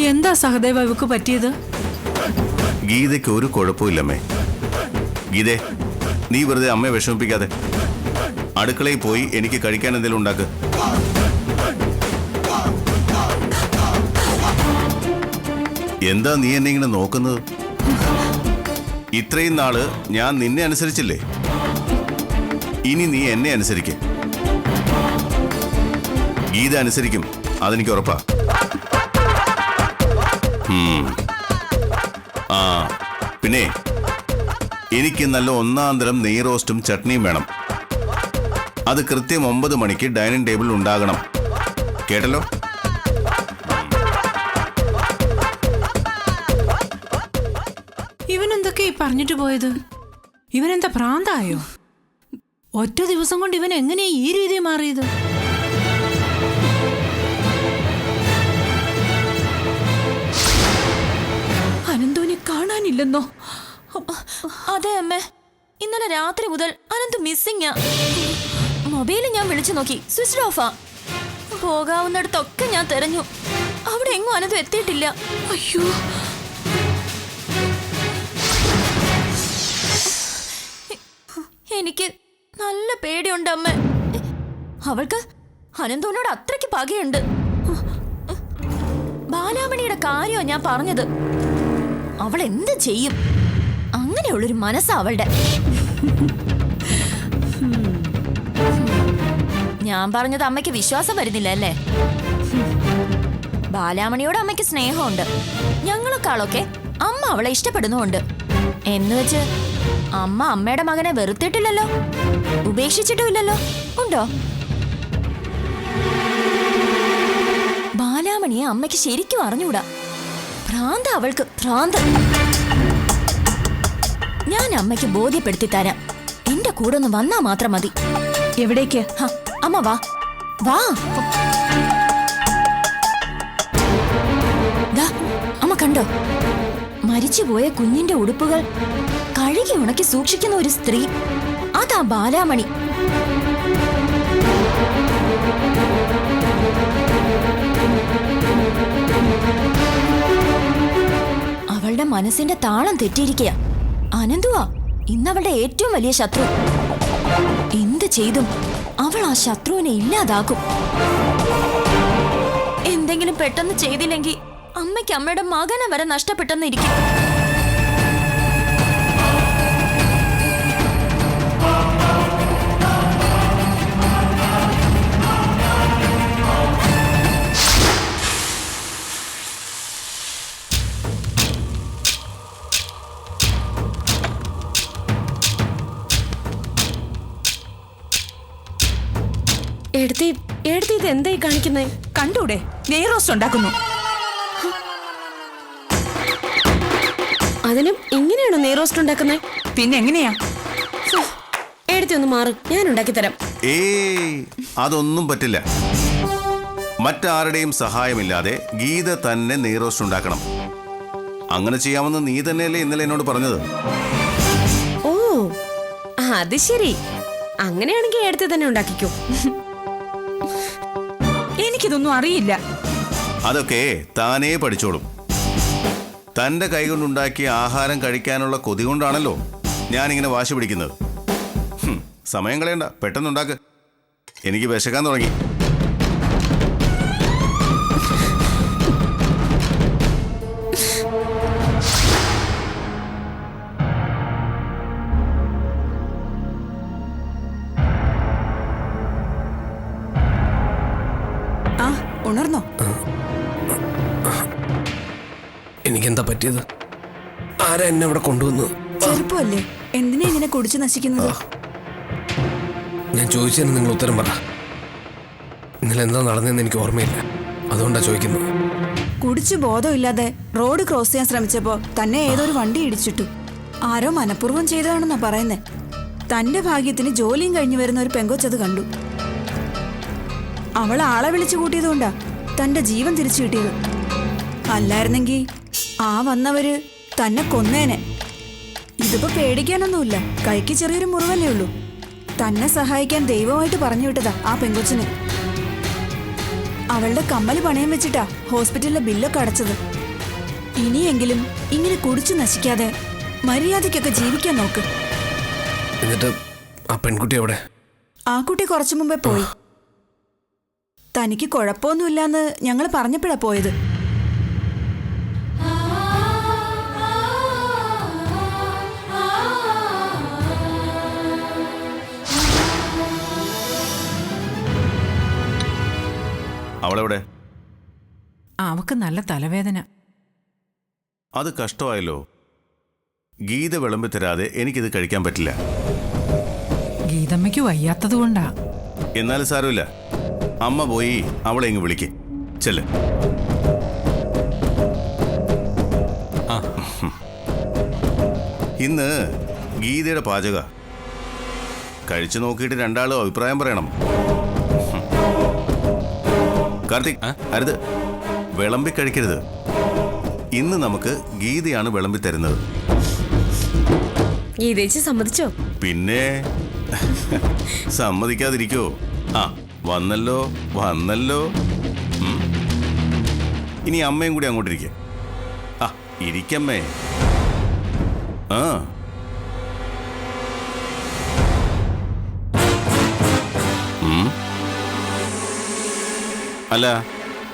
എന്താ സഹദേവ ഇവക്ക് പറ്റിയത്? ഗീതയ്ക്ക് ഒരു കുഴപ്പമില്ലമ്മേ. ഗീതേ, നീ വെറുതെ അമ്മയെ വിഷമിപ്പിക്കാതെ അടുക്കളയിൽ പോയി എനിക്ക് കഴിക്കാൻ എന്തെങ്കിലും ഉണ്ടാക്ക്. എന്താ നീ എന്നെ ഇങ്ങനെ നോക്കുന്നത്? ഇത്രയും നാള് ഞാൻ നിന്നെ അനുസരിച്ചില്ലേ, ഇനി നീ എന്നെ അനുസരിക്കും. ഗീത അനുസരിക്കും, അതെനിക്ക് ഉറപ്പാ. ആ പിന്നെ എനിക്ക് നല്ല ഒന്നാന്തരം നെയ് റോസ്റ്റും ചട്നിയും വേണം. അത് കൃത്യം 9 മണിക്ക് ഡൈനിങ് ടേബിൾ ഉണ്ടാകണം. കേട്ടല്ലോ? ഇവനെന്തൊക്കെ ഈ പറഞ്ഞിട്ട് പോയത്? ഇവനെന്താ ഭ്രാന്തായോ? ഒറ്റ ദിവസം കൊണ്ട് ഇവൻ എങ്ങനെയാ ഈ രീതി മാറിയത്? അനന്തോനെ കാണാനില്ലെന്നോ? അതെ അമ്മേ, ഇന്നലെ രാത്രി മുതൽ അനന്ത് മിസ്സിംഗ്. മൊബൈല് ഞാൻ വിളിച്ചു നോക്കി, സ്വിച്ച് ഓഫാ. പോകാവുന്നിടത്തൊക്കെ ഞാൻ തെരഞ്ഞു, അവിടെ എങ്ങും അനന്ത് എത്തിയിട്ടില്ല. അയ്യോ, എനിക്ക് നല്ല പേടിയുണ്ട് അമ്മ. അവൾക്ക് അനന്തോനോട് അത്രയ്ക്ക് പകയുണ്ട്. ബാലാമണിയുടെ കാര്യമോ ഞാൻ പറഞ്ഞത്. അവൾ എന്ത് ചെയ്യും? അങ്ങനെയുള്ളൊരു മനസ്സാ അവളുടെ. ഞാൻ പറഞ്ഞത് അമ്മയ്ക്ക് വിശ്വാസം വരുന്നില്ല അല്ലേ? ബാലാമണിയോട് അമ്മയ്ക്ക് സ്നേഹമുണ്ട്. ഞങ്ങളെക്കാളൊക്കെ അമ്മ അവളെ ഇഷ്ടപ്പെടുന്നുമുണ്ട്. എന്ന് വെച്ച് അമ്മ അമ്മയുടെ മകനെ വെറുത്തിട്ടില്ലല്ലോ, ഉപേക്ഷിച്ചിട്ടുമില്ലല്ലോ. ഉണ്ടോ? ബാലാമണിയെ അമ്മയ്ക്ക് ശരിക്കും അറിഞ്ഞൂടാ. ഭ്രാന്ത അവൾക്ക്, ഭ്രാന്ത്. ഞാൻ അമ്മയ്ക്ക് ബോധ്യപ്പെടുത്തി തരാം. എന്റെ കൂടെ ഒന്ന് വന്നാ മാത്രം മതി. എവിടേക്ക്? അമ്മ വാ വാ. അമ്മ കണ്ടോ? മരിച്ചുപോയ കുഞ്ഞിന്റെ ഉടുപ്പുകൾ കഴുകി ഉണക്കി സൂക്ഷിക്കുന്ന ഒരു സ്ത്രീ. അതാ ബാലാമണി. അവളുടെ മനസ്സിന്റെ താളം തെറ്റിയിരിക്കുക. അനന്തുവാ ഇന്നവളുടെ ഏറ്റവും വലിയ ശത്രു. എന്ത് ചെയ്തും അവൾ ആ ശത്രുവിനെ ഇല്ലാതാക്കും. എന്തെങ്കിലും പെട്ടെന്ന് ചെയ്തില്ലെങ്കിൽ അമ്മയ്ക്ക് അമ്മയുടെ മകനെ വരെ നഷ്ടപ്പെട്ടെന്നിരിക്കും. എടുത്തി ഇത് എന്തായി കാണിക്കുന്നേ? കണ്ടൂടെ, നെയ് റോസ്റ്റ് ഉണ്ടാക്കുന്നു. അതിനും ഇങ്ങനെയാണോ നെയ് റോസ്റ്റ് ഉണ്ടാക്കുന്നത്? പിന്നെ എങ്ങനെയാ? എടുത്തി ഒന്ന് മാറും, ഞാൻ ഉണ്ടാക്കി തരാം. അതൊന്നും പറ്റില്ല. മറ്റാരുടെയും സഹായമില്ലാതെ ഗീത തന്നെ നെയ് റോസ്റ്റ് ഉണ്ടാക്കണം. അങ്ങനെ ചെയ്യാമെന്ന് നീ തന്നെയല്ലേ ഇന്നലെ എന്നോട് പറഞ്ഞത്? ഓ അത് ശരി. അങ്ങനെയാണെങ്കിൽ എടുത്തി തന്നെ ഉണ്ടാക്കിക്കോ. എനിക്കിതൊന്നും അറിയില്ല. അതൊക്കെ താനേ പഠിച്ചോളും. തന്റെ കൈകൊണ്ടുണ്ടാക്കിയ ആഹാരം കഴിക്കാനുള്ള കൊതി കൊണ്ടാണല്ലോ ഞാനിങ്ങനെ വാശി പിടിക്കുന്നത്. സമയം കളയണ്ട, പെട്ടെന്നുണ്ടാക്ക്. എനിക്ക് വിശക്കാൻ തുടങ്ങി. ഉണർന്നോ? എനിക്കെന്താ പറ്റിയത്? ആരാ എന്നെ ഇവിടെ കൊണ്ടുവന്നു? ചെറുപ്പമല്ലേ, എന്തിനാ ഇങ്ങനെ കുടിച്ചു നശിക്കുന്നത്? ഞാൻ ചോദിച്ചതിന് നിങ്ങൾ ഉത്തരം പറ. ഇന്നലെ എന്താ നടന്നതെന്ന് എനിക്ക് ഓർമ്മയില്ല, അതുകൊണ്ടാ ചോദിക്കുന്നത്. കുടിച്ചു ബോധമില്ലാതെ റോഡ് ക്രോസ് ചെയ്യാൻ ശ്രമിച്ചപ്പോ തന്നെ ഏതൊരു വണ്ടി ഇടിച്ചിട്ടു. ആരോ മനഃപൂർവ്വം ചെയ്തതാണെന്നാ പറയുന്നേ. തന്റെ ഭാഗ്യത്തിന് ജോലിയും കഴിഞ്ഞു വരുന്ന ഒരു പെങ്കൊച്ചത് കണ്ടു. അവൾ ആളെ വിളിച്ചു കൂട്ടിയതുകൊണ്ടാ തന്റെ ജീവൻ തിരിച്ചു കിട്ടിയത്. അല്ലായിരുന്നെങ്കിൽ ആ വന്നവര് തന്നെ കൊന്നേനെ. ഇതിപ്പോ പേടിക്കാനൊന്നുമില്ല, കൈക്ക് ചെറിയൊരു മുറിവല്ലേ ഉള്ളൂ. തന്നെ സഹായിക്കാൻ ദൈവമായിട്ട് പറഞ്ഞു വിട്ടതാ ആ പെങ്കൊച്ചിന്. അവളുടെ കമ്മല് പണയം വെച്ചിട്ടാ ഹോസ്പിറ്റലിലെ ബില്ലൊക്കെ അടച്ചത്. ഇനിയെങ്കിലും ഇങ്ങനെ കുടിച്ചു നശിക്കാതെ മര്യാദയ്ക്കൊക്കെ ജീവിക്കാൻ നോക്ക്. എന്നിട്ട് ആ പെൺകുട്ടി എവിടെ? ആ കുട്ടി കുറച്ചു മുമ്പേ പോയി. തനിക്ക് കുഴപ്പമൊന്നുമില്ലാന്ന് ഞങ്ങൾ പറഞ്ഞപ്പോഴാ പോയത്. അവളെവിടെ? അവക്ക് നല്ല തലവേദന. അത് കഷ്ടമായല്ലോ. ഗീത വിളമ്പി തരാതെ എനിക്കിത് കഴിക്കാൻ പറ്റില്ല. ഗീതമ്മയ്ക്ക് വയ്യാത്തത് കൊണ്ടാ. എന്നാലും സാരമില്ല, അമ്മ പോയി അവളെ ഇങ്ങ് വിളിക്ക്. ചെല്ല്. ഇന്ന് ഗീതയുടെ പാചക കഴിച്ചു നോക്കിയിട്ട് രണ്ടാളും അഭിപ്രായം പറയണം. കാർത്തിക്, അരുത്, വിളമ്പി കഴിക്കരുത്. ഇന്ന് നമുക്ക് ഗീതയാണ് വിളമ്പി തരുന്നത്. ഗീതേച്ചി സമ്മതിച്ചോ? പിന്നെ സമ്മതിക്കാതിരിക്കോ? ആ, വന്നല്ലോ വന്നല്ലോ. ഇനി അമ്മയും കൂടി അങ്ങോട്ടിരിക്ക. ആ, ഇരിക്കമ്മേ. ആ, അല്ല,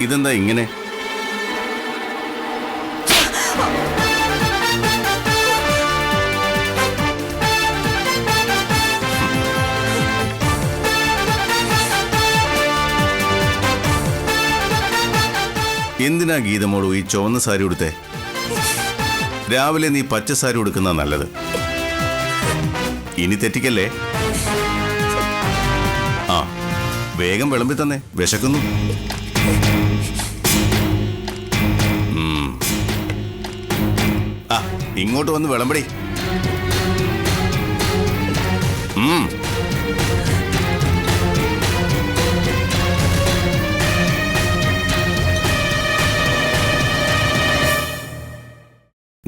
ഇതെന്താ ഇങ്ങനെ? എന്തിനാ ഗീതമോളൂ ഈ ചുവന്ന സാരി ഉടുത്തേ? രാവിലെ നീ പച്ച സാരി ഉടുക്കുന്ന നല്ലത്. ഇനി തെറ്റിക്കല്ലേ. ആ, വേഗം വിളമ്പി തന്നെ, വിശക്കുന്നു. ആ, ഇങ്ങോട്ട് വന്ന് വിളമ്പടി.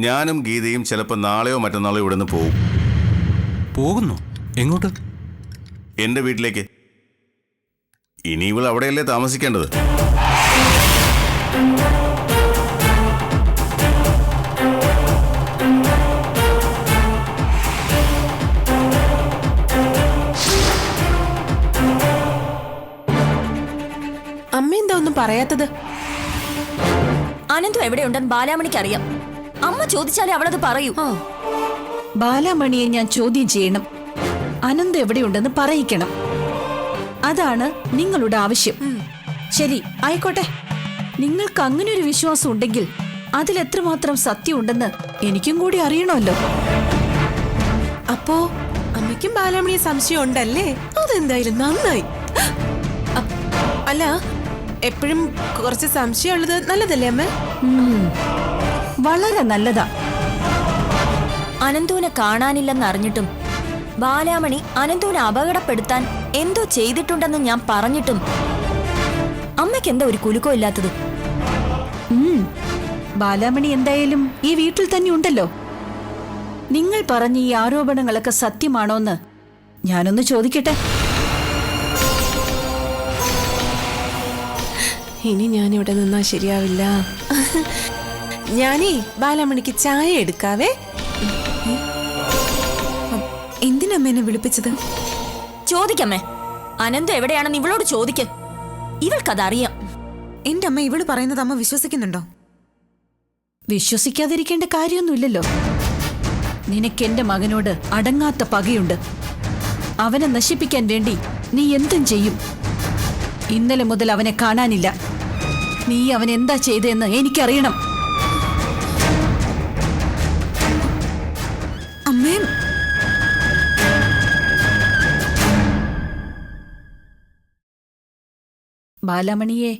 ഞാനും ഗീതയും ചിലപ്പോൾ നാളെയോ മറ്റന്നാളോ ഇവിടെ നിന്ന് പോകും. പോകുന്നു? എങ്ങോട്ട്? എൻ്റെ വീട്ടിലേക്ക്. ഇനി ഇവൾ അവിടെയല്ലേ താമസിക്കേണ്ടത്. അമ്മ എന്താ ഒന്നും പറയാത്തത്? അനന്തു എവിടെയുണ്ടെന്ന് ബാലാമണിക്ക് അറിയാം. അമ്മ ചോദിച്ചാലേ അവളത് പറയൂ. ബാലാമണിയെ ഞാൻ ചോദ്യം ചെയ്യണം. അനന്ത് എവിടെയുണ്ടെന്ന് പറയിക്കണം. അതാണ് നിങ്ങളുടെ ആവശ്യം. ശരി, ആയിക്കോട്ടെ. നിങ്ങൾക്ക് അങ്ങനെ ഒരു വിശ്വാസം ഉണ്ടെങ്കിൽ അതിലെത്രമാത്രം സത്യം ഉണ്ടെന്ന് എനിക്കും കൂടി അറിയണമല്ലോ. അപ്പോ അമ്മയ്ക്കും ബാലാമണിയെ സംശയം ഉണ്ടല്ലേ? അതെന്തായാലും നന്നായി. അല്ല, എപ്പോഴും കുറച്ച് സംശയമുള്ളത് നല്ലതല്ലേ അമ്മ? വളരെ നല്ലതാ. അനന്തുവിനെ കാണാനില്ലെന്ന് അറിഞ്ഞിട്ടും ബാലാമണി അനന്തുവിനെ അപകടപ്പെടുത്താൻ എന്തോ ചെയ്തിട്ടുണ്ടെന്ന് ഞാൻ പറഞ്ഞിട്ടും അമ്മയ്ക്ക് എന്താ ഒരു കുലുക്കോ ഇല്ലാത്തത്? ബാലാമണി എന്തായാലും ഈ വീട്ടിൽ തന്നെ ഉണ്ടല്ലോ. നിങ്ങൾ പറഞ്ഞ ഈ ആരോപണങ്ങളൊക്കെ സത്യമാണോന്ന് ഞാനൊന്ന് ചോദിക്കട്ടെ. ഇനി ഞാൻ ഇവിടെ നിന്നാ ശരിയാവില്ല. ഞാനേ ബാലാമണിക്ക് ചായ എടുക്കാവേ. എന്തിനമ്മ എന്നെ വിളിപ്പിച്ചത്? ചോദിക്കമ്മേ, അനന്തു എവിടെയാണെന്ന് ഇവളോട് ചോദിക്ക്. ഇവൾക്കതറിയാം. എന്റെ അമ്മ ഇവള് പറയുന്നത് അമ്മ വിശ്വസിക്കുന്നുണ്ടോ? വിശ്വസിക്കാതിരിക്കേണ്ട കാര്യമൊന്നുമില്ലല്ലോ. നിനക്ക് എന്റെ മകനോട് അടങ്ങാത്ത പകയുണ്ട്. അവനെ നശിപ്പിക്കാൻ വേണ്ടി നീ എന്തും ചെയ്യും. ഇന്നലെ മുതൽ അവനെ കാണാനില്ല. നീ അവൻ എന്താ ചെയ്തതെന്ന് എനിക്കറിയണം. അമ്മേ, ബാലാമണിയെ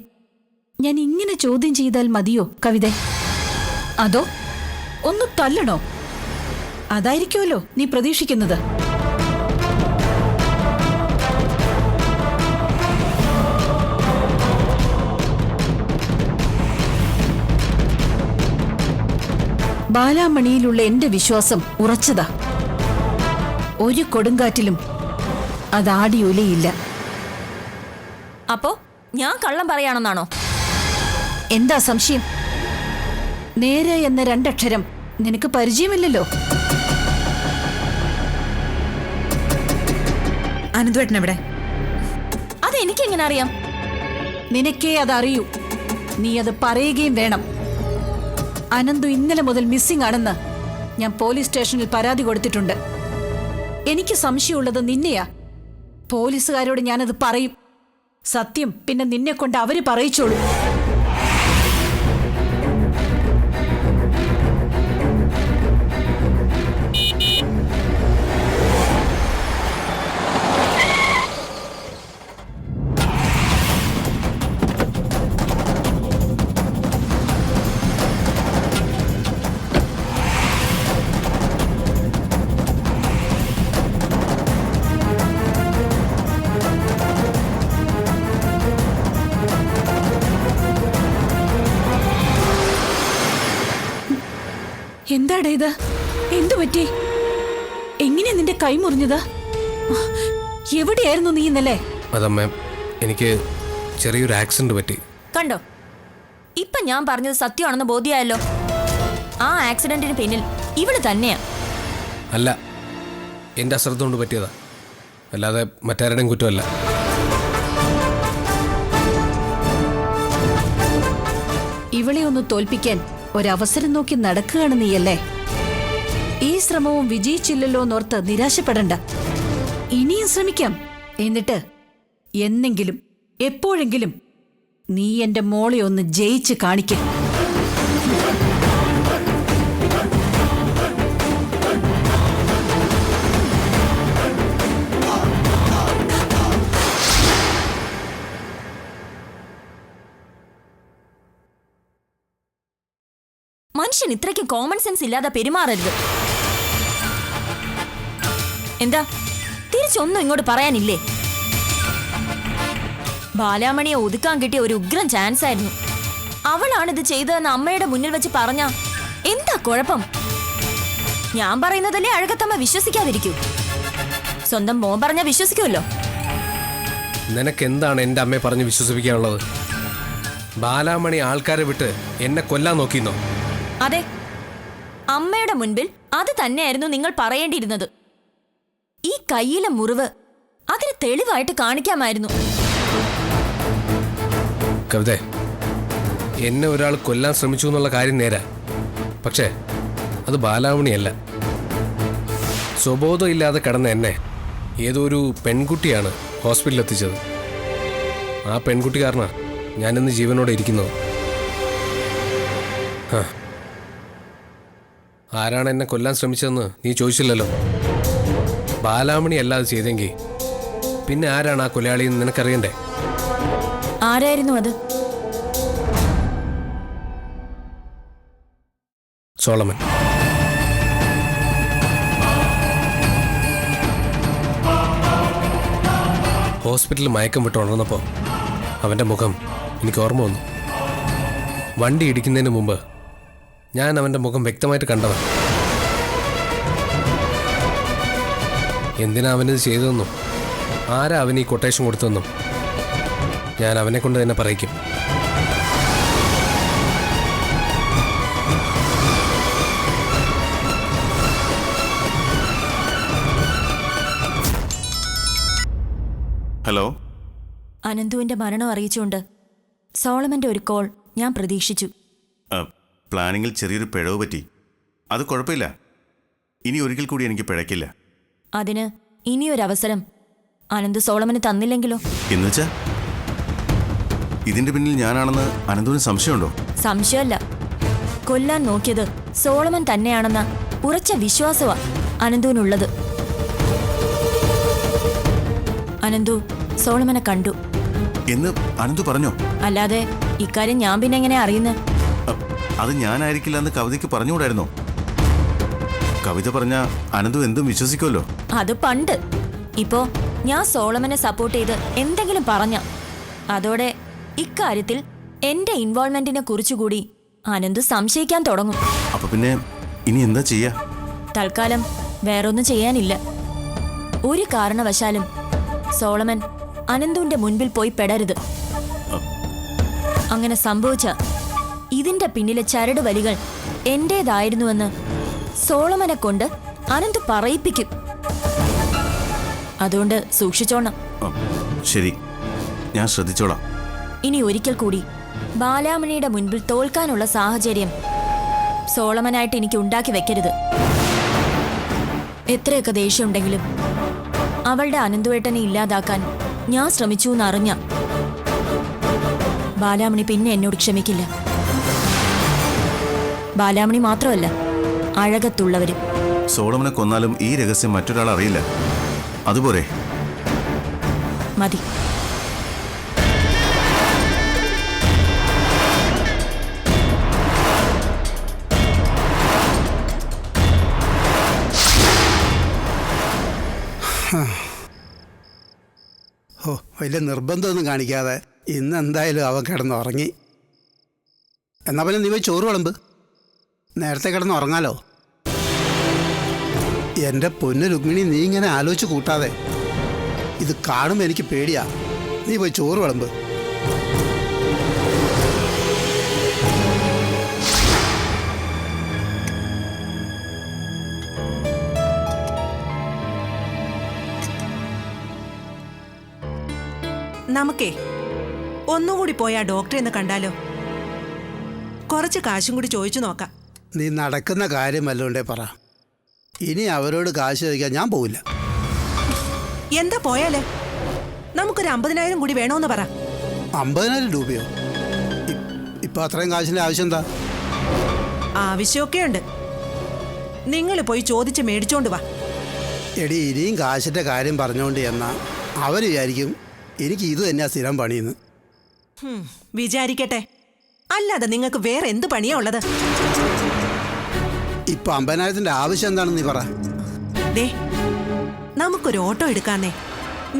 ഞാൻ ഇങ്ങനെ ചോദ്യം ചെയ്താൽ മതിയോ കവിതേ? അതോ ഒന്ന് തല്ലണോ? അതായിരിക്കുമല്ലോ നീ പ്രതീക്ഷിക്കുന്നത്. ബാലാമണിയിലുള്ള എന്റെ വിശ്വാസം ഉറച്ചതാ. ഒരു കൊടുങ്കാറ്റിലും അതാടിയൊലയില്ല. അപ്പോ ഞാൻ കള്ളം പറയാണെന്നാണോ? എന്താ സംശയം? നേരെ എന്ന രണ്ടക്ഷരം നിനക്ക് പരിചയമില്ലല്ലോ. അനന്തുവേട്ടൻ എവിടെ? അതെനിക്കെങ്ങനെ അറിയാം? നിനക്കേ അതറിയൂ. നീ അത് പറയുകയും വേണം. അനന്തു ഇന്നലെ മുതൽ മിസ്സിംഗ് ആണെന്ന് ഞാൻ പോലീസ് സ്റ്റേഷനിൽ പരാതി കൊടുത്തിട്ടുണ്ട്. എനിക്ക് സംശയമുള്ളത് നിന്നെയാ. പോലീസുകാരോട് ഞാനത് പറയും. സത്യം പിന്നെ നിന്നെ കൊണ്ട് അവര് പറയിച്ചോളൂ. എന്താടാ ഇത്? എന്തു പറ്റി? എങ്ങനെയാ നിന്റെ കൈ മുറിഞ്ഞത്? എവിടെയായിരുന്നു നീ ഇന്നലെ? അതമ്മേ, എനിക്ക് ചെറിയൊരു ആക്സിഡന്റ് പറ്റി. കണ്ടോ, ഇപ്പൊ ഞാൻ പറഞ്ഞത് സത്യമാണെന്ന് ബോധ്യമായല്ലോ. ആ ആക്സിഡന്റിന് പിന്നിൽ ഇവള് തന്നെയാ. അല്ല, എൻ്റെ അശ്രദ്ധ കൊണ്ട് പറ്റിയതാ, അല്ലാതെ മറ്റാരുടെയും കുറ്റമല്ല. ഇവളെ ഒന്ന് തോൽപ്പിക്കാൻ ഒരവസരം നോക്കി നടക്കുകയാണ് നീയല്ലേ? ഈ ശ്രമവും വിജയിച്ചില്ലല്ലോ എന്നോർത്ത് നിരാശപ്പെടണ്ട. ഇനിയും ശ്രമിക്കാം. എന്നിട്ട് എന്നെങ്കിലും എപ്പോഴെങ്കിലും നീ എന്റെ മോളെ ഒന്ന് ജയിച്ച് കാണിക്കും. മനുഷ്യൻ ഇത്രയ്ക്ക് കോമൺ സെൻസ് ഇല്ലാതെ പെരുമാറരുത്. എന്താ തിരിച്ചൊന്നും ഇങ്ങോട്ട് പറയാനില്ലേ? ബാലാമണിയെ ഒതുക്കാൻ കിട്ടിയ ഒരു ഉഗ്രം ചാൻസ് ആയിരുന്നു. അവളാണിത് ചെയ്തതെന്ന് അമ്മയുടെ മുന്നിൽ വെച്ച് പറഞ്ഞ എന്താ കുഴപ്പം? ഞാൻ പറയുന്നതല്ലേ അഴകത്തമ്മ വിശ്വസിക്കാതിരിക്കൂ. സ്വന്തം മോൻ പറഞ്ഞാ വിശ്വസിക്കുമല്ലോ. നിനക്ക് എന്താണ് എൻ്റെ അമ്മയെ പറഞ്ഞ് വിശ്വസിപ്പിക്കാനുള്ളത്? ബാലാമണി ആൾക്കാരെ വിട്ട് എന്നെ കൊല്ലാൻ നോക്കിയെന്നോ? അതെ, അമ്മയുടെ മുൻപിൽ അത് തന്നെയായിരുന്നു നിങ്ങൾ പറയേണ്ടിയിരുന്നത്. ഈ കയ്യിലെ മുറിവ് അതിന് തെളിവായിട്ട് കാണിക്കാമായിരുന്നു. കവിതേ, എന്നെ ഒരാൾ കൊല്ലാൻ ശ്രമിച്ചു എന്നുള്ള കാര്യം നേരാ. പക്ഷേ അത് ബാലാമണിയല്ല. സ്വബോധമില്ലാതെ കിടന്ന എന്നെ ഏതോ ഒരു പെൺകുട്ടിയാണ് ഹോസ്പിറ്റലിൽ എത്തിച്ചത്. ആ പെൺകുട്ടി കാരണമാണ് ഞാനിന്ന് ജീവനോടെ ഇരിക്കുന്നത്. ആരാണ് എന്നെ കൊല്ലാൻ ശ്രമിച്ചതെന്ന് നീ ചോദിച്ചില്ലല്ലോ. ബാലാമണി അല്ലാതെ ചെയ്തെങ്കിൽ പിന്നെ ആരാണ് ആ കൊലയാളിയെന്ന് നിനക്കറിയണ്ടേ? ആരായിരുന്നു അത്? സോളമൻ. ഹോസ്പിറ്റലിൽ മയക്കം വിട്ട് ഉണർന്നപ്പോൾ അവൻ്റെ മുഖം എനിക്ക് ഓർമ്മ വന്നു. വണ്ടി ഇടിക്കുന്നതിന് മുമ്പ് ഞാൻ അവൻ്റെ മുഖം വ്യക്തമായിട്ട് കണ്ടവൻ. എന്തിനാ അവനിത് ചെയ്തതെന്നും ആരാ അവന് ഈ കൊട്ടേഷൻ കൊടുത്തതെന്നും ഞാൻ അവനെ കൊണ്ട് തന്നെ പറയിക്കും. ഹലോ. അനന്തുവിന്റെ മരണം അറിയിച്ചുകൊണ്ട് സോളമന്റെ ഒരു കോൾ ഞാൻ പ്രതീക്ഷിച്ചു. പ്ലാനിങ്ങിൽ ചെറിയൊരു പിഴവ് പറ്റി. അത് കുഴപ്പമില്ല. ഇനി ഒരിക്കൽ കൂടി എനിക്ക് പിഴയ്ക്കില്ല. അതിന് ഇനിയൊരവസരം അനന്ത് സോളമന് തന്നില്ലെങ്കിലോ? എന്നുവെച്ചാ ഇതിന്റെ പിന്നിൽ ഞാനാണെന്ന് അനന്തുവിന് സംശയമുണ്ടോ? സംശയമല്ല, കൊല്ലാൻ നോക്കിയത് സോളമൻ തന്നെയാണെന്ന ഉറച്ച വിശ്വാസമാ അനന്തുവിനുള്ളത്. അനന്തു സോളമനെ കണ്ടു എന്ന് അനന്തു പറഞ്ഞോ? അല്ലാതെ ഇക്കാര്യം ഞാൻ പിന്നെ എങ്ങനെ അറിയുന്നത്? അത് ഞാനായിരിക്കില്ല എന്ന് കവിതയ്ക്ക് പറഞ്ഞുകൂടായിരുന്നോ? കവിത പറഞ്ഞ അനന്തു എന്തും വിശ്വസിക്കുമല്ലോ. അത് പണ്ട്. ഇപ്പോ ഞാൻ സോളമനെ സപ്പോർട്ട് ചെയ്ത് എന്തെങ്കിലും പറഞ്ഞ അതോടെ ഇക്കാര്യത്തിൽ എന്റെ ഇൻവോൾവ്മെന്റിനെ കുറിച്ചുകൂടി അനന്തു സംശയിക്കാൻ തുടങ്ങും. അപ്പൊ പിന്നെ ഇനി എന്താ ചെയ്യാ? തൽക്കാലം വേറൊന്നും ചെയ്യാനില്ല. ഒരു കാരണവശാലും സോളമൻ അനന്തുവിന്റെ മുൻപിൽ പോയി പെടരുത്. അങ്ങനെ സംഭവിച്ച ഇതിന്റെ പിന്നിലെ ചരട് വലികൾ എന്റേതായിരുന്നുവെന്ന് സോളമനെ കൊണ്ട് അനന്ത് പറയിപ്പിക്കും. അതുകൊണ്ട് സൂക്ഷിച്ചോണം. ശരി, ഞാൻ ശ്രദ്ധിച്ചോളാം. ഇനി ഒരിക്കൽ കൂടി ബാലാമണിയുടെ മുൻപിൽ തോൽക്കാനുള്ള സാഹചര്യം സോളമനായിട്ട് എനിക്ക് ഉണ്ടാക്കി വെക്കരുത്. എത്രയൊക്കെ ദേഷ്യമുണ്ടെങ്കിലും അവളുടെ അനന്തുവേട്ടനെ ഇല്ലാതാക്കാൻ ഞാൻ ശ്രമിച്ചു എന്നറിഞ്ഞ ബാലാമണി പിന്നെ എന്നോട് ക്ഷമിക്കില്ല. ബാലാമണി മാത്രമല്ല, അഴകത്തുള്ളവരും. സോളമനെ കൊന്നാലും ഈ രഹസ്യം മറ്റൊരാൾ അറിയില്ല. അതുപോലെ മതി. ഓ, വലിയ നിർബന്ധമൊന്നും കാണിക്കാതെ ഇന്ന് എന്തായാലും അവൻ കിടന്നുറങ്ങി. എന്നാ പിന്നെ നീ പോയി ചോറ് വിളമ്പ്, നേരത്തെ കിടന്നുറങ്ങാലോ. എൻ്റെ പൊന്നു രുക്മിണി, നീ ഇങ്ങനെ ആലോചിച്ച് കൂട്ടാതെ. ഇത് കാണുമ്പോൾ എനിക്ക് പേടിയാ. നീ പോയി ചോറ് വിളമ്പ്. നമുക്കേ ഒന്നുകൂടി പോയി ആ ഡോക്ടറെ ഒന്ന് കണ്ടാലോ? കുറച്ച് കാശും കൂടി ചോദിച്ചു നോക്കാം. നീ നടക്കുന്ന കാര്യം വല്ലതുകൊണ്ടേ പറ. ഇനി അവരോട് കാശ് ചോദിക്കാൻ ഞാൻ പോവില്ല. എന്താ പോയാലേ? നമുക്കൊരു 50,000 കൂടി വേണോന്ന് പറ. 50,000 രൂപയോ? ഇപ്പൊ അത്രയും കാശിന്റെ ആവശ്യം എന്താ? ആവശ്യമൊക്കെ ഉണ്ട്. നിങ്ങൾ പോയി ചോദിച്ച് മേടിച്ചോണ്ട് വാ. എടി, ഇനിയും കാശിന്റെ കാര്യം പറഞ്ഞുകൊണ്ട് എന്നാ അവർ വിചാരിക്കും എനിക്ക് ഇത് തന്നെയാ സ്ഥിരം പണിയെന്ന്. വിചാരിക്കട്ടെ, അല്ലാതെ നിങ്ങൾക്ക് വേറെ എന്ത് പണിയാ ഉള്ളത്? ഇപ്പൊ 50,000ന്റെ ആവശ്യം എന്താണെന്ന് നീ പറ. ദേ, നമുക്കൊരു ഓട്ടോ എടുക്കാന്നേ.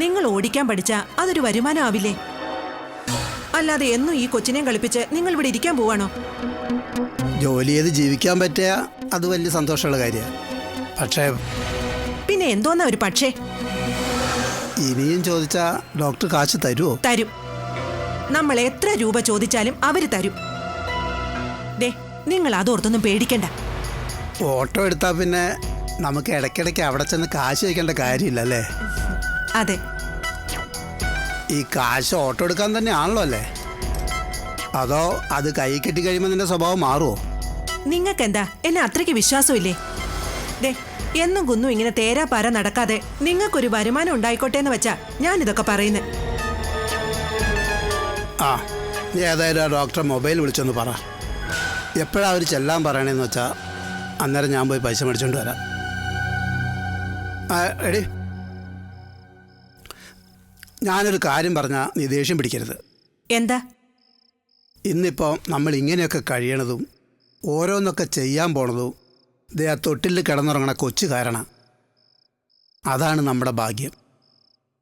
നിങ്ങൾ ഓടിക്കാൻ പഠിച്ചാ അതൊരു വരുമാനം ആവില്ലേ? അല്ലാതെ എന്നും ഈ കൊച്ചിനെയും കളിപ്പിച്ച് നിങ്ങൾ ഇവിടെ ഇരിക്കാൻ പോവാണോ? ജോലി ചെയ്ത് ജീവിക്കാൻ പറ്റിയ അത് വലിയ സന്തോഷമുള്ള കാര്യമാണ്. പക്ഷേ പിന്നെ എന്തോന്നാ ഒരു പക്ഷേ? ഇനിയും ചോദിച്ചാ ഡോക്ടർ കാശ് തരുമോ? തരും. നമ്മൾ എത്ര രൂപ ചോദിച്ചാലും അവര് തരും. ദേ, നിങ്ങൾ അതോർത്തൊന്നും പേടിക്കണ്ട. ഓട്ടോ എടുത്താൽ പിന്നെ നമുക്ക് ഇടയ്ക്കിടയ്ക്ക് അവിടെ ചെന്ന് കാശ് വയ്ക്കേണ്ട കാര്യമില്ലല്ലേ? അതെ. ഈ കാശ് ഓട്ടോ എടുക്കാൻ തന്നെയാണല്ലോ അല്ലേ? അതോ അത് കൈ കെട്ടി കഴിയുമ്പോൾ നിന്റെ സ്വഭാവം മാറുമോ? നിങ്ങൾക്കെന്താ എന്നെ അത്രയ്ക്ക് വിശ്വാസമില്ലേ? ദേ, എന്നും കുന്നും ഇങ്ങനെ തേരാ പാര നടക്കാതെ നിങ്ങൾക്കൊരു വരുമാനം ഉണ്ടായിക്കോട്ടെ എന്ന് വെച്ചാ ഞാനിതൊക്കെ പറയുന്നത്. ആ, നീ ഏതായാലും ആ ഡോക്ടറെ മൊബൈൽ വിളിച്ചൊന്ന് പറ. എപ്പോഴാണ് അവർ ചെല്ലാൻ പറയണേന്ന് വെച്ചാൽ അന്നേരം ഞാൻ പോയി പൈസ മേടിച്ചോണ്ട് വരാം. എടി, ഞാനൊരു കാര്യം പറഞ്ഞാൽ നീ ദേഷ്യം പിടിക്കരുത്. എന്താ? ഇന്നിപ്പോൾ നമ്മൾ ഇങ്ങനെയൊക്കെ കഴിയണതും ഓരോന്നൊക്കെ ചെയ്യാൻ പോണതും ദേ ആ തൊട്ടിൽ കിടന്നുറങ്ങണ കൊച്ചു കാരണം. അതാണ് നമ്മുടെ ഭാഗ്യം.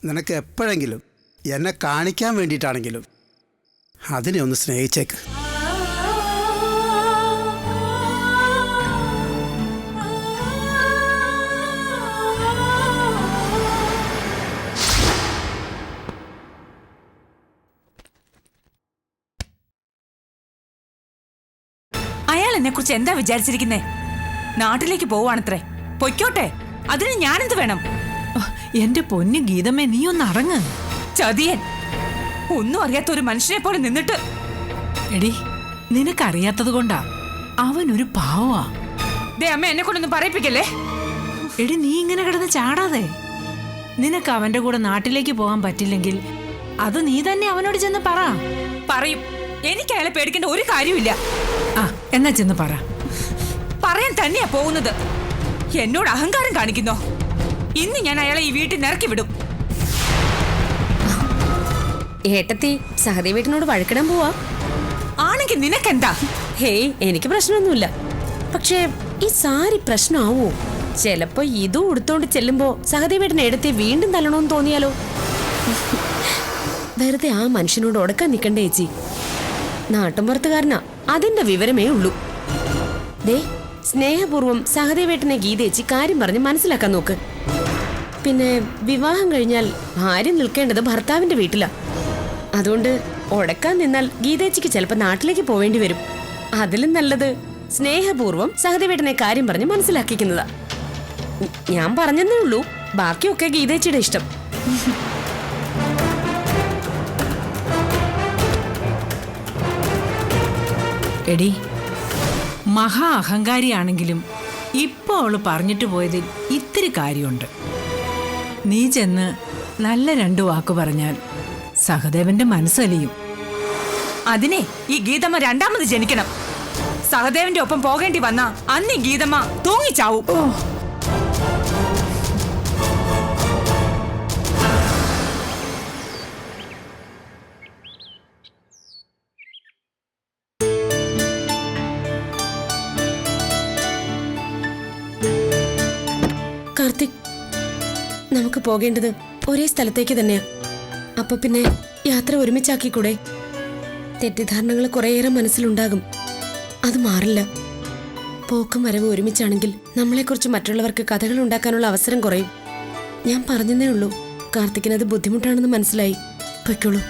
നിനക്ക് എപ്പോഴെങ്കിലും എന്നെ കാണിക്കാൻ വേണ്ടിയിട്ടാണെങ്കിലും അതിനെ ഒന്ന് സ്നേഹിച്ചേക്ക്. അയാൾ എന്നെ കുറിച്ച് എന്താ വിചാരിച്ചിരിക്കുന്നേ? നാട്ടിലേക്ക് പോവാണത്രേ. പൊയ്ക്കോട്ടെ, അതിന് ഞാനെന്ത് വേണം? എന്റെ പൊന്നു ഗീതമ്മേ, നീ ഒന്ന് അടങ്ങ്. ചതിയൻ, ഒന്നും അറിയാത്ത ഒരു മനുഷ്യനെ പോലെ നിന്നിട്ട്. എടി, നിനക്കറിയാത്തത് കൊണ്ടാ. അവനൊരു പാവാ. ദേ അമ്മ, എന്നെ കൊണ്ടൊന്നും പറയിപ്പിക്കല്ലേ. എടി, നീ ഇങ്ങനെ കിടന്ന് ചാടാതെ. നിനക്ക് അവന്റെ കൂടെ നാട്ടിലേക്ക് പോകാൻ പറ്റില്ലെങ്കിൽ അത് നീ തന്നെ അവനോട് ചെന്ന് പറ. പറയും. എനിക്ക് അയാളെ പേടിക്കേണ്ട ഒരു കാര്യമില്ല. ആ, എന്നാ ചെന്ന് പറ. പറയാൻ തന്നെയാ പോകുന്നത്. എന്നോട് അഹങ്കാരം കാണിക്കുന്നോ? ഇന്ന് ഞാൻ അയാളെ ഈ വീട്ടിൽ നിറക്കി വിടും. ഏട്ടത്തി സഹദേവ് വീട്ടിനോട് വഴക്കിടാൻ പോവാ? ആണെങ്കിൽ നിനക്കെന്താ? ഹേയ്, എനിക്ക് പ്രശ്നമൊന്നുമില്ല. പക്ഷേ ഈ സാരി പ്രശ്നമാവോ? ചിലപ്പോ ഇതും ഉടുത്തോണ്ട് ചെല്ലുമ്പോ സഹദേവ് വീട്ടിനെ എടുത്ത് വീണ്ടും തല്ലണോന്ന് തോന്നിയാലോ? വെറുതെ ആ മനുഷ്യനോട് ഉടക്കാൻ നിക്കണ്ടേ ചേച്ചി. നാട്ടുമ്പുറത്തുകാരനാ, അതിന്റെ വിവരമേ ഉള്ളൂ. ദേ, സ്നേഹപൂർവ്വം സഹദേവേട്ടനെ ഗീതേച്ചി കാര്യം പറഞ്ഞ് മനസ്സിലാക്കാൻ നോക്ക്. പിന്നെ വിവാഹം കഴിഞ്ഞാൽ ഭാര്യ നിൽക്കേണ്ടത് ഭർത്താവിന്റെ വീട്ടിലാ. അതുകൊണ്ട് ഉടക്കാൻ നിന്നാൽ ഗീതേച്ചിക്ക് ചിലപ്പോൾ നാട്ടിലേക്ക് പോവേണ്ടി വരും. അതിലും നല്ലത് സ്നേഹപൂർവ്വം സഹദേവേട്ടനെ കാര്യം പറഞ്ഞ് മനസ്സിലാക്കിക്കുന്നതാ. ഞാൻ പറഞ്ഞതേ ഉള്ളൂ, ബാക്കിയൊക്കെ ഗീതേച്ചിയുടെ ഇഷ്ടം. എടി, മഹാ അഹങ്കാരിയാണെങ്കിലും ഇപ്പൊ അവള് പറഞ്ഞിട്ട് പോയതിൽ ഇത്തിരി കാര്യമുണ്ട്. നീ ചെന്ന് നല്ല 2 വാക്ക് പറഞ്ഞാൽ സഹദേവന്റെ മനസ്സലിയും. അതിനെ ഈ ഗീതമ്മ രണ്ടാമത് ജനിക്കണം. സഹദേവന്റെ ഒപ്പം പോകേണ്ടി വന്ന അന്ന് ഈ ഗീതമ്മ തൂങ്ങിച്ചാവും. കാർത്തിക്, നമുക്ക് പോകേണ്ടത് ഒരേ സ്ഥലത്തേക്ക് തന്നെയാ. അപ്പൊ പിന്നെ യാത്ര ഒരുമിച്ചാക്കിക്കൂടെ? തെറ്റിദ്ധാരണകൾ കുറേയേറെ മനസ്സിലുണ്ടാകും, അത് മാറില്ല. പോക്കും വരവ് ഒരുമിച്ചാണെങ്കിൽ നമ്മളെക്കുറിച്ച് മറ്റുള്ളവർക്ക് കഥകൾ ഉണ്ടാക്കാനുള്ള അവസരം കുറയും. ഞാൻ പറഞ്ഞതേ ഉള്ളൂ, കാർത്തിക്കിനത് ബുദ്ധിമുട്ടാണെന്ന് മനസ്സിലായി. പൊയ്ക്കോളൂ.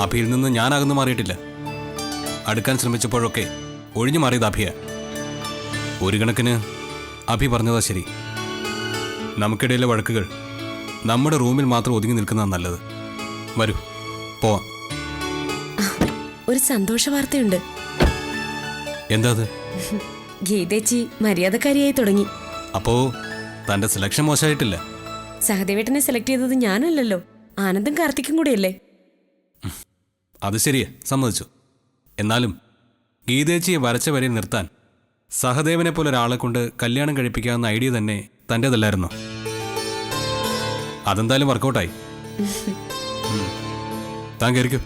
അഭിയിൽ നിന്ന് ഞാൻ അകന്നു മാറിയിട്ടില്ല. അടുക്കാൻ ശ്രമിച്ചപ്പോഴൊക്കെ ഒഴിഞ്ഞു മാറിയത് അഭിയ. ഒരു കണക്കിന് അഭി പറഞ്ഞതാ ശരി. നമുക്കിടയിലെ വഴക്കുകൾ നമ്മുടെ റൂമിൽ മാത്രം ഒതുങ്ങി നിൽക്കുന്നതാണ് നല്ലത്. വരൂ, പോവാം. ഒരു സന്തോഷ വാർത്തയുണ്ട്. എന്താ അത്? ഗീതേച്ചി മര്യാദക്കാരിയായി തുടങ്ങി. അപ്പോ തന്റെ സെലക്ഷൻ മോശമായിട്ടില്ല. സഹദേവേട്ടനെ സെലക്ട് ചെയ്തത് ഞാനല്ലല്ലോ, ആനന്ദും കാർത്തിക്കും കൂടെയല്ലേ. അത് ശരിയാ, സമ്മതിച്ചു. എന്നാലും ഗീതേച്ചിയെ വരച്ച വരെ നിർത്താൻ സഹദേവനെ പോലെ ഒരാളെ കൊണ്ട് കല്യാണം കഴിപ്പിക്കാവുന്ന ഐഡിയ തന്നെ തൻ്റേതല്ലായിരുന്നോ? അതെന്തായാലും വർക്കൗട്ടായി. താൻ കയറിക്കോ.